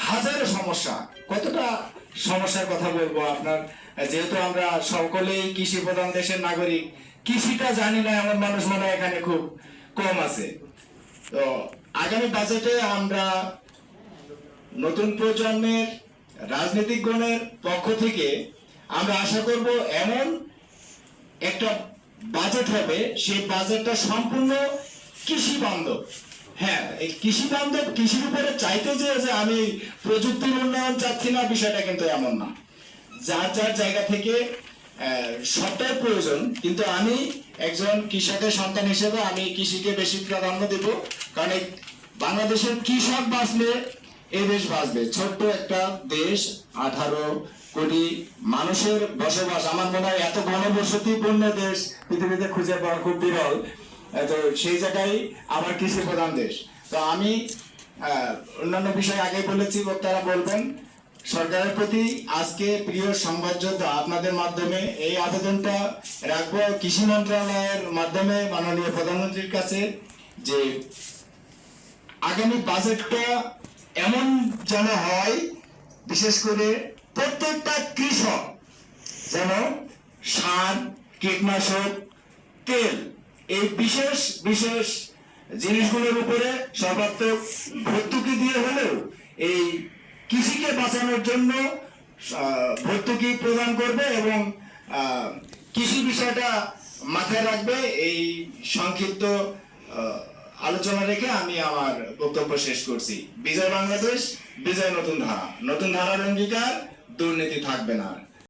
হাজারো সমস্যা। কতটা সমস্যার কথা বলবো আপনার, যেহেতু আমরা সকলেই কৃষি প্রধান দেশের নাগরিক, কৃষিটা জানি না এমন মানুষ মনে হয় এখানে খুব কম আছে। তো আগামী বাজেটে আমরা নতুন প্রজন্মের রাজনীতিকগণের পক্ষ থেকে আমরা আশা করব এমন একটা বাজেট হবে, সেই বাজেটটা সম্পূর্ণ কৃষি বান্ধব। হ্যাঁ, এই কৃষি বান্ধব, কৃষির উপরে চাইতে যে আমি প্রযুক্তির উন্নয়ন চাচ্ছি না, বিষয়টা কিন্তু এমন না। যার যার জায়গা থেকে সবটাই প্রয়োজন, কিন্তু আমি একজন কৃষকের সন্তান হিসেবে আমি কৃষিকে বেশি প্রাধান্য দেব। কারণ এই বাংলাদেশের কৃষক বাঁচলে এই দেশ বাঁচবে। ছোট্ট একটা দেশ, 18 কোটি মানুষের বসবাস, আমার মনে হয় এত ঘনবসতিপূর্ণ দেশ পৃথিবীতে খুঁজে পাওয়া খুব বিরল। তো সেই জায়গায় আমার কৃষি প্রধান দেশ। তো আমি অন্যান্য বিষয় আগেই বলেছি, বক্তারা বলবেন। সরকারের প্রতি আজকে প্রিয় সংবাদ যোদ্ধা আপনাদের মাধ্যমে এই আবেদনটা রাখবো কৃষি মন্ত্রণালয়ের মাধ্যমে মাননীয় প্রধানমন্ত্রীর কাছে, যে আগামী বাজেটটা এমন যেন হয়, বিশেষ করে প্রত্যেকটা কৃষক যেন সার, কীটনাশক, তেল, এই বিশেষ বিশেষ জিনিসগুলোর উপরে সর্বাত্মক ভর্তুকি দিয়ে হলেও এই কৃষিকে বাঁচানোর জন্য ভর্তুকি প্রদান করবে এবং কৃষি বিষয়টা মাথায় রাখবে। এই সংক্ষিপ্ত আলোচনা রেখে আমি আমার বক্তব্য শেষ করছি। বিজয় বাংলাদেশ, বিজয় নতুন ধারা। নতুন ধারার অঙ্গীকার, দুর্নীতি থাকবে না।